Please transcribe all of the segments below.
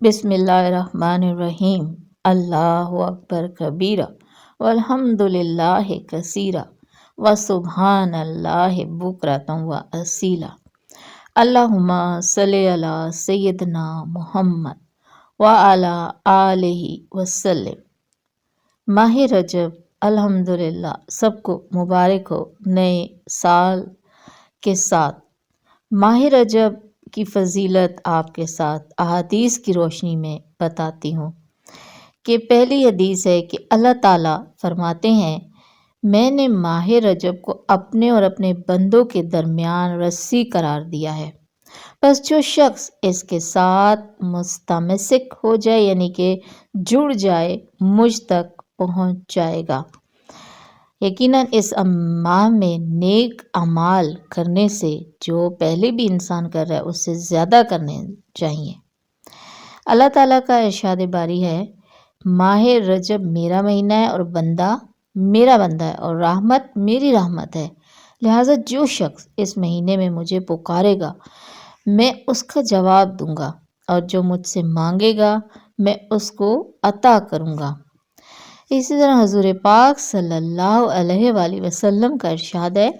بسم اللہ الرحمن الرحیم۔ اللہ اکبر کبیرہ والحمد للہ کثیرہ وسبحان اللہ بکرۃ واصیلا۔ اللہم صلی علی سیدنا محمد وعلی آلہ وسلم۔ ماہ رجب الحمدللہ سب کو مبارک ہو نئے سال کے ساتھ۔ ماہ رجب کی فضیلت آپ کے ساتھ احادیث کی روشنی میں بتاتی ہوں کہ پہلی حدیث ہے کہ اللہ تعالیٰ فرماتے ہیں، میں نے ماہ رجب کو اپنے اور اپنے بندوں کے درمیان رسی قرار دیا ہے، بس جو شخص اس کے ساتھ مستمسک ہو جائے یعنی کہ جڑ جائے مجھ تک پہنچ جائے گا۔ یقیناً اس ماہ میں نیک اعمال کرنے سے جو پہلے بھی انسان کر رہا ہے اس سے زیادہ کرنے چاہیے۔ اللہ تعالیٰ کا ارشاد باری ہے، ماہ رجب میرا مہینہ ہے اور بندہ میرا بندہ ہے اور رحمت میری رحمت ہے، لہٰذا جو شخص اس مہینے میں مجھے پکارے گا میں اس کا جواب دوں گا اور جو مجھ سے مانگے گا میں اس کو عطا کروں گا۔ اسی طرح حضور پاک صلی اللہ علیہ وآلہ وسلم کا ارشاد ہے،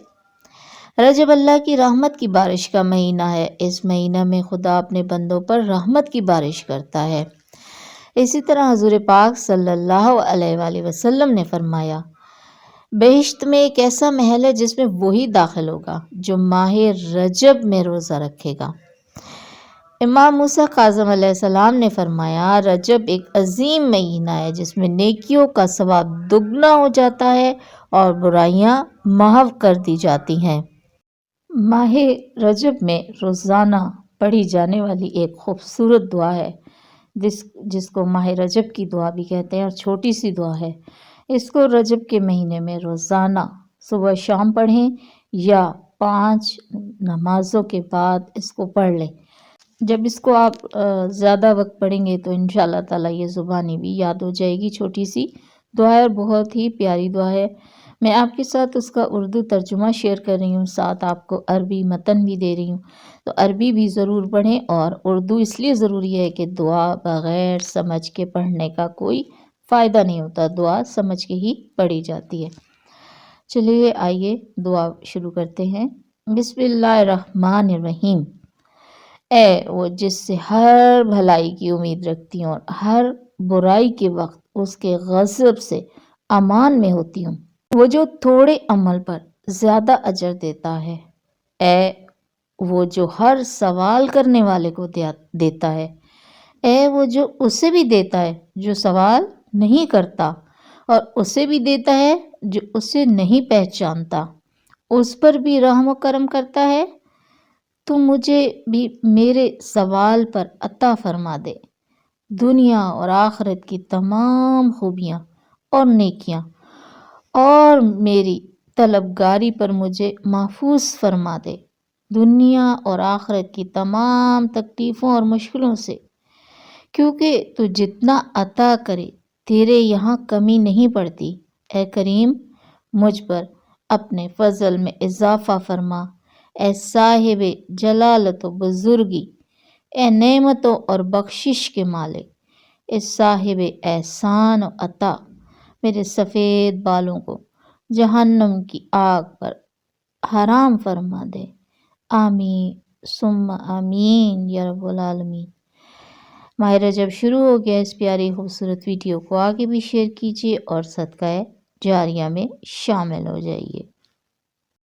رجب اللہ کی رحمت کی بارش کا مہینہ ہے، اس مہینہ میں خدا اپنے بندوں پر رحمت کی بارش کرتا ہے۔ اسی طرح حضور پاک صلی اللہ علیہ وآلہ وسلم نے فرمایا، بہشت میں ایک ایسا محل ہے جس میں وہی داخل ہوگا جو ماہ رجب میں روزہ رکھے گا۔ امام موسیٰ کاظم علیہ السلام نے فرمایا، رجب ایک عظیم مہینہ ہے جس میں نیکیوں کا ثواب دگنا ہو جاتا ہے اور برائیاں محو کر دی جاتی ہیں۔ ماہ رجب میں روزانہ پڑھی جانے والی ایک خوبصورت دعا ہے جس کو ماہ رجب کی دعا بھی کہتے ہیں اور چھوٹی سی دعا ہے۔ اس کو رجب کے مہینے میں روزانہ صبح شام پڑھیں یا 5 نمازوں کے بعد اس کو پڑھ لیں۔ جب اس کو آپ زیادہ وقت پڑھیں گے تو انشاءاللہ تعالیٰ یہ زبانی بھی یاد ہو جائے گی۔ چھوٹی سی دعا ہے اور بہت ہی پیاری دعا ہے۔ میں آپ کے ساتھ اس کا اردو ترجمہ شیئر کر رہی ہوں، ساتھ آپ کو عربی متن بھی دے رہی ہوں، تو عربی بھی ضرور پڑھیں اور اردو اس لیے ضروری ہے کہ دعا بغیر سمجھ کے پڑھنے کا کوئی فائدہ نہیں ہوتا، دعا سمجھ کے ہی پڑھی جاتی ہے۔ چلیے آئیے دعا شروع کرتے ہیں۔ بسم اللہ الرحمن الرحیم۔ اے وہ جس سے ہر بھلائی کی امید رکھتی ہوں اور ہر برائی کے وقت اس کے غضب سے امان میں ہوتی ہوں، وہ جو تھوڑے عمل پر زیادہ اجر دیتا ہے، اے وہ جو ہر سوال کرنے والے کو دیتا ہے، اے وہ جو اسے بھی دیتا ہے جو سوال نہیں کرتا اور اسے بھی دیتا ہے جو اسے نہیں پہچانتا، اس پر بھی رحم و کرم کرتا ہے، تو مجھے بھی میرے سوال پر عطا فرما دے، دنیا اور آخرت کی تمام خوبیاں اور نیکیاں، اور میری طلبگاری پر مجھے محفوظ فرما دے دنیا اور آخرت کی تمام تکلیفوں اور مشکلوں سے، کیونکہ تو جتنا عطا کرے تیرے یہاں کمی نہیں پڑتی۔ اے کریم مجھ پر اپنے فضل میں اضافہ فرما، اے صاحب جلالت و بزرگی، اے نعمتوں اور بخشش کے مالک، اے صاحب احسان و عطا، میرے سفید بالوں کو جہنم کی آگ پر حرام فرما دے، آمین ثم آمین یا رب العالمین۔ ماہ رجب شروع ہو گیا، اس پیاری خوبصورت ویڈیو کو آگے بھی شیئر کیجیے اور صدقہ جاریہ میں شامل ہو جائیے۔